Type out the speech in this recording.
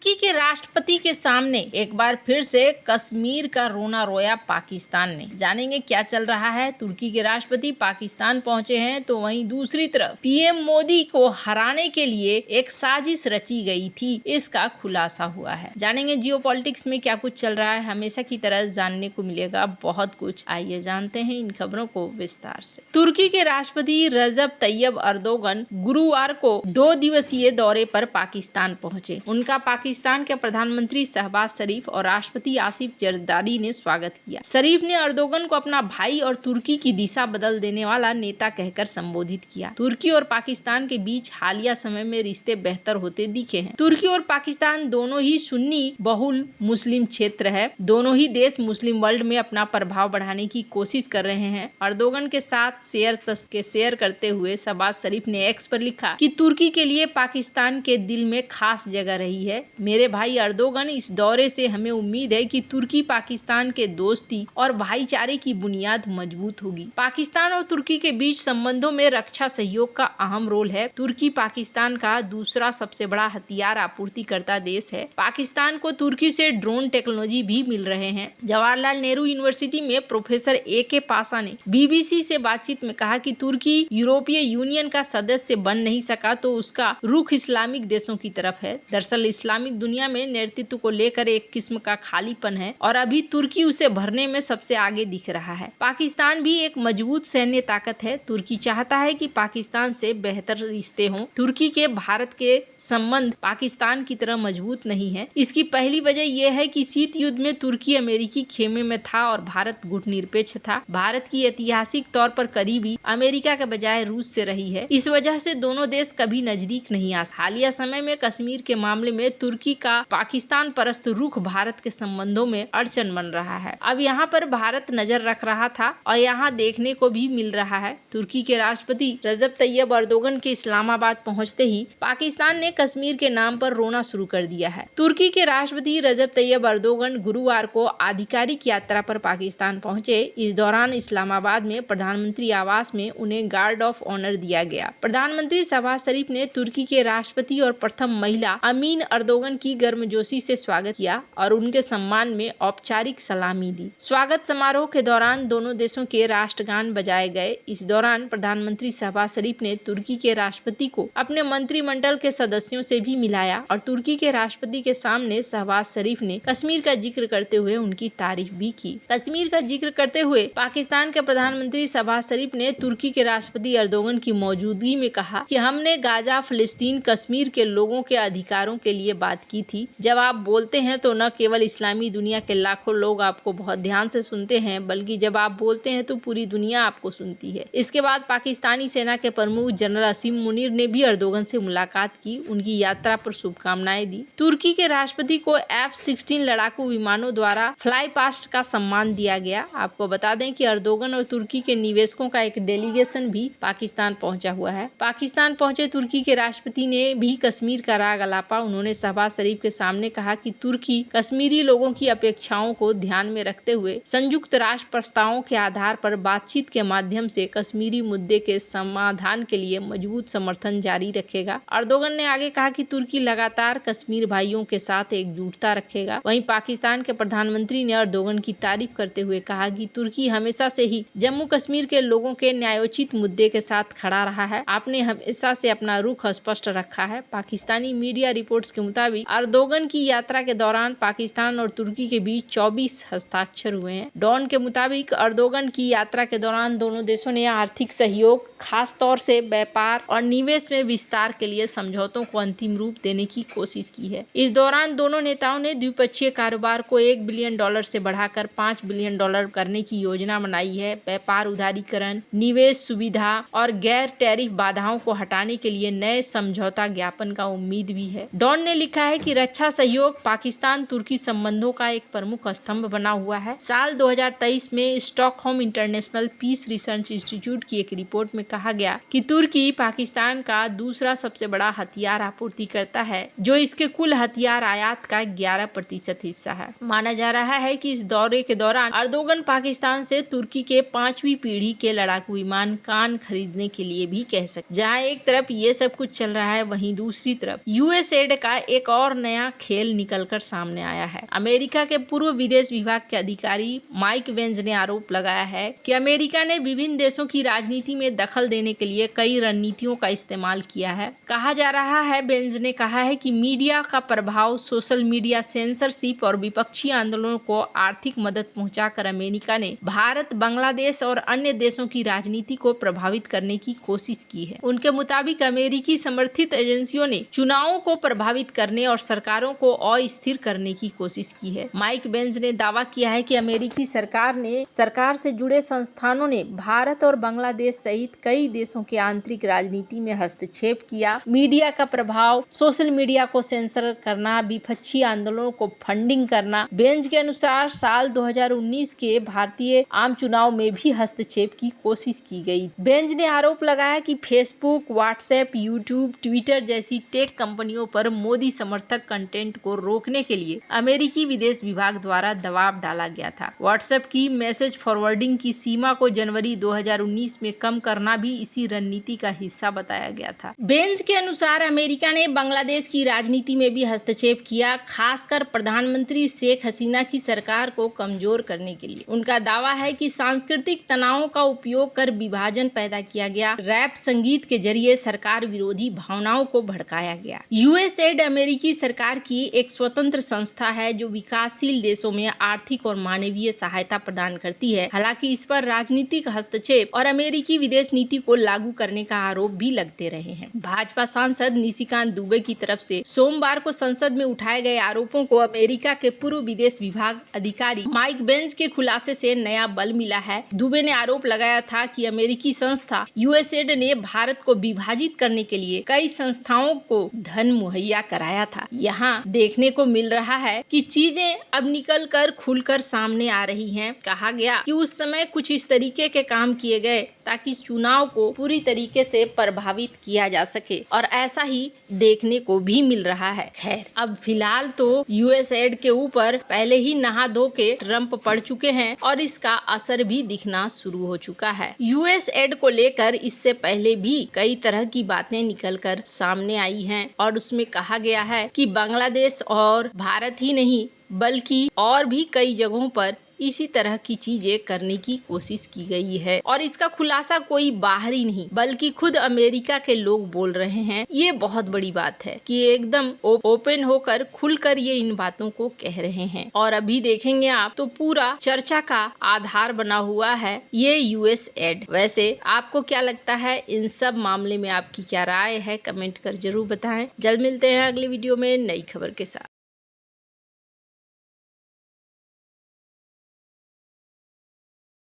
तुर्की के राष्ट्रपति के सामने एक बार फिर से कश्मीर का रोना रोया पाकिस्तान ने। जानेंगे क्या चल रहा है। तुर्की के राष्ट्रपति पाकिस्तान पहुंचे हैं तो वहीं दूसरी तरफ पीएम मोदी को हराने के लिए एक साजिश रची गई थी, इसका खुलासा हुआ है। जानेंगे जियोपॉलिटिक्स में क्या कुछ चल रहा है। हमेशा की तरह जानने को मिलेगा बहुत कुछ। आइए जानते हैं इन खबरों को विस्तार से। तुर्की के राष्ट्रपति रजब तैयब अर्दोगन गुरुवार को 2 दिवसीय दौरे पर पाकिस्तान पहुंचे। उनका पाकिस्तान के प्रधानमंत्री शहबाज शरीफ और राष्ट्रपति आसिफ जरदारी ने स्वागत किया। शरीफ ने अर्दोगन को अपना भाई और तुर्की की दिशा बदल देने वाला नेता कहकर संबोधित किया। तुर्की और पाकिस्तान के बीच हालिया समय में रिश्ते बेहतर होते दिखे हैं। तुर्की और पाकिस्तान दोनों ही सुन्नी बहुल मुस्लिम क्षेत्र है। दोनों ही देश मुस्लिम वर्ल्ड में अपना प्रभाव बढ़ाने की कोशिश कर रहे हैं। अर्दोगन के साथ शेयर करते हुए शहबाज शरीफ ने एक्स पर लिखा कि तुर्की के लिए पाकिस्तान के दिल में खास जगह रही है। मेरे भाई अर्दोगन, इस दौरे से हमें उम्मीद है कि तुर्की पाकिस्तान के दोस्ती और भाईचारे की बुनियाद मजबूत होगी। पाकिस्तान और तुर्की के बीच संबंधों में रक्षा सहयोग का अहम रोल है। तुर्की पाकिस्तान का दूसरा सबसे बड़ा हथियार आपूर्तिकर्ता देश है। पाकिस्तान को तुर्की से ड्रोन टेक्नोलॉजी भी मिल रहे हैं। जवाहरलाल नेहरू यूनिवर्सिटी में प्रोफेसर AK पासा ने BBC से बातचीत में कहा कि तुर्की यूरोपीय यूनियन का सदस्य बन नहीं सका तो उसका रुख इस्लामिक देशों की तरफ है। दरअसल इस्लामिक दुनिया में नेतृत्व को लेकर एक किस्म का खालीपन है और अभी तुर्की उसे भरने में सबसे आगे दिख रहा है। पाकिस्तान भी एक मजबूत सैन्य ताकत है। तुर्की चाहता है कि पाकिस्तान से बेहतर रिश्ते हों। तुर्की के भारत के संबंध पाकिस्तान की तरह मजबूत नहीं है। इसकी पहली वजह यह है कि शीत युद्ध में तुर्की अमेरिकी खेमे में था और भारत गुटनिरपेक्ष था। भारत की ऐतिहासिक तौर पर करीबी अमेरिका के बजाय रूस से रही है। इस वजह से दोनों देश कभी नजदीक नहीं आ। हालिया समय में कश्मीर के मामले में तुर्की का पाकिस्तान परस्त रुख भारत के संबंधों में अड़चन बन रहा है। अब यहाँ पर भारत नजर रख रहा था और यहाँ देखने को भी मिल रहा है। तुर्की के राष्ट्रपति रजब तैयब अर्दोगन के इस्लामाबाद पहुंचते ही पाकिस्तान ने कश्मीर के नाम पर रोना शुरू कर दिया है। तुर्की के राष्ट्रपति रजब तैयब अर्दोगन गुरुवार को आधिकारिक यात्रा पर पाकिस्तान पहुंचे। इस दौरान इस्लामाबाद में प्रधानमंत्री आवास में उन्हें गार्ड ऑफ ऑनर दिया गया। प्रधानमंत्री शहबाज शरीफ ने तुर्की के राष्ट्रपति और प्रथम महिला अमीन अर्दोगन की गर्मजोशी से स्वागत किया और उनके सम्मान में औपचारिक सलामी दी। स्वागत समारोह के दौरान दोनों देशों के राष्ट्रगान बजाए गए। इस दौरान प्रधानमंत्री शहबाज शरीफ ने तुर्की के राष्ट्रपति को अपने मंत्रिमंडल के सदस्यों से भी मिलाया और तुर्की के राष्ट्रपति के सामने शहबाज शरीफ ने कश्मीर का जिक्र करते हुए उनकी तारीफ भी की। कश्मीर का जिक्र करते हुए पाकिस्तान के प्रधानमंत्री शहबाज शरीफ ने तुर्की के राष्ट्रपति अर्दोगन की मौजूदगी में कहा कि हमने गाजा, फिलिस्तीन, कश्मीर के लोगों के अधिकारों के लिए बात की थी। जब आप बोलते हैं तो न केवल इस्लामी दुनिया के लाखों लोग आपको बहुत ध्यान से सुनते हैं, बल्कि जब आप बोलते हैं तो पूरी दुनिया आपको सुनती है। इसके बाद पाकिस्तानी सेना के प्रमुख जनरल असीम मुनीर ने भी अर्दोगन से मुलाकात की, उनकी यात्रा पर शुभकामनाएं दी। तुर्की के राष्ट्रपति को F-16 लड़ाकू विमानों द्वारा फ्लाई पास्ट का सम्मान दिया गया। आपको बता दें कि अर्दोगन और तुर्की के निवेशकों का एक डेलीगेशन भी पाकिस्तान पहुंचा हुआ है। पाकिस्तान पहुंचे तुर्की के राष्ट्रपति ने भी कश्मीर का राग अलापा। उन्होंने शहबाज शरीफ के सामने कहा कि तुर्की कश्मीरी लोगों की अपेक्षाओं को ध्यान में रखते हुए संयुक्त राष्ट्र प्रस्तावों के आधार पर बातचीत के माध्यम से कश्मीरी मुद्दे के समाधान के लिए मजबूत समर्थन जारी रखेगा। अर्दोगन ने आगे कहा कि तुर्की लगातार कश्मीर भाइयों के साथ एकजुटता रखेगा। वहीं पाकिस्तान के प्रधानमंत्री ने अर्दोगन की तारीफ करते हुए कहा कि तुर्की हमेशा से ही जम्मू कश्मीर के लोगों के न्यायोचित मुद्दे के साथ खड़ा रहा है। आपने हमेशा से अपना रुख स्पष्ट रखा है। पाकिस्तानी मीडिया रिपोर्ट्स के मुताबिक अर्दोगन की यात्रा के दौरान पाकिस्तान और तुर्की के बीच 24 हस्ताक्षर हुए हैं। डॉन के मुताबिक अर्दोगन की यात्रा के दौरान दोनों देशों ने आर्थिक सहयोग, खास तौर से व्यापार और निवेश में विस्तार के लिए समझौतों को अंतिम रूप देने की कोशिश की है। इस दौरान दोनों नेताओं ने द्विपक्षीय कारोबार को $1 बिलियन से बढ़ाकर $5 बिलियन करने की योजना बनाई है। व्यापार उदारीकरण, निवेश सुविधा और गैर टैरिफ बाधाओं को हटाने के लिए नए समझौता ज्ञापन का उम्मीद भी है। डॉन ने लिखा है कि रक्षा सहयोग पाकिस्तान तुर्की संबंधों का एक प्रमुख स्तंभ बना हुआ है। साल 2023 में Stockholm International Peace Research Institute की एक रिपोर्ट में कहा गया कि तुर्की पाकिस्तान का दूसरा सबसे बड़ा हथियार आपूर्तिकर्ता है, जो इसके कुल हथियार आयात का 11% हिस्सा है। माना जा रहा है कि इस दौरे के दौरान अर्दोगन पाकिस्तान से तुर्की के 5वीं पीढ़ी के लड़ाकू विमान कान खरीदने के लिए भी कह सकते। जहां एक तरफ ये सब कुछ चल रहा है, वहीं दूसरी तरफ यूएसएड का एक और नया खेल निकलकर सामने आया है। अमेरिका के पूर्व विदेश विभाग के अधिकारी माइक वेंज ने आरोप लगाया है कि अमेरिका ने विभिन्न देशों की राजनीति में दखल देने के लिए कई रणनीतियों का इस्तेमाल किया है। कहा जा रहा है, वेंज ने कहा है कि मीडिया का प्रभाव, सोशल मीडिया सेंसरशिप और विपक्षी आंदोलनों को आर्थिक मदद पहुंचाकर अमेरिका ने भारत, बांग्लादेश और अन्य देशों की राजनीति को प्रभावित करने की कोशिश की है। उनके मुताबिक अमेरिकी समर्थित एजेंसियों ने चुनावों को प्रभावित करने और सरकारों को अस्थिर करने की कोशिश की है। माइक वेंज ने दावा किया है कि अमेरिकी सरकार से जुड़े संस्थानों ने भारत और बांग्लादेश सहित कई देशों के आंतरिक राजनीति में हस्तक्षेप किया। मीडिया का प्रभाव, सोशल मीडिया को सेंसर करना, विपक्षी आंदोलनों को फंडिंग करना। वेंज के अनुसार साल 2019 के भारतीय आम चुनाव में भी हस्तक्षेप की कोशिश की गई। वेंज ने आरोप लगाया कि फेसबुक, व्हाट्सएप, यूट्यूब, ट्विटर जैसी टेक कंपनियों पर मोदी समर्थक कंटेंट को रोकने के लिए अमेरिकी विदेश विभाग द्वारा दबाव डाला गया था। व्हाट्सएप की मैसेज फॉरवर्डिंग की सीमा को जनवरी 2019 में कम करना भी इसी रणनीति का हिस्सा बताया गया था। वेंज के अनुसार अमेरिका ने बांग्लादेश की राजनीति में भी हस्तक्षेप किया, खासकर प्रधानमंत्री शेख हसीना की सरकार को कमजोर करने के लिए। उनका दावा है कि सांस्कृतिक तनावों का उपयोग कर विभाजन पैदा किया गया, रैप संगीत के जरिए सरकार विरोधी भावनाओं को भड़काया गया। यूएसएड अमेरिकी सरकार की एक स्वतंत्र संस्था है जो विकासशील देशों में आर्थिक और मानवीय सहायता प्रदान करती है। हालांकि इस पर राजनीतिक हस्तक्षेप और अमेरिकी विदेश नीति को लागू करने का आरोप भी लगते रहे हैं। भाजपा सांसद निशिकांत दुबे की तरफ से सोमवार को संसद में उठाए गए आरोपों को अमेरिका के पूर्व विदेश विभाग अधिकारी माइक वेंज के खुलासे से नया बल मिला है। दुबे ने आरोप लगाया था कि अमेरिकी संस्था यूएसएड ने भारत को विभाजित करने के लिए कई संस्थाओं को धन मुहैया कराया था। यहाँ देखने को मिल रहा है कि चीजें अब निकलकर खुलकर सामने आ रही हैं। कहा गया कि उस समय कुछ इस तरीके के काम किए गए ताकि चुनाव को पूरी तरीके से प्रभावित किया जा सके और ऐसा ही देखने को भी मिल रहा है। खैर, अब फिलहाल तो यूएसएड के ऊपर पहले ही नहा धो के ट्रंप पड़ चुके हैं और इसका असर भी दिखना शुरू हो चुका है। यूएसएड को लेकर इससे पहले भी कई तरह की बातें निकलकर सामने आई हैं और उसमें कहा गया है कि बांग्लादेश और भारत ही नहीं बल्कि और भी कई जगहों पर इसी तरह की चीजें करने की कोशिश की गई है और इसका खुलासा कोई बाहरी नहीं बल्कि खुद अमेरिका के लोग बोल रहे हैं। ये बहुत बड़ी बात है कि एकदम ओपन होकर खुलकर ये इन बातों को कह रहे हैं और अभी देखेंगे आप तो पूरा चर्चा का आधार बना हुआ है ये यूएसएड। वैसे आपको क्या लगता है इन सब मामले में, आपकी क्या राय है, कमेंट कर जरूर बताएं। जल्द मिलते हैं अगले वीडियो में नई खबर के साथ।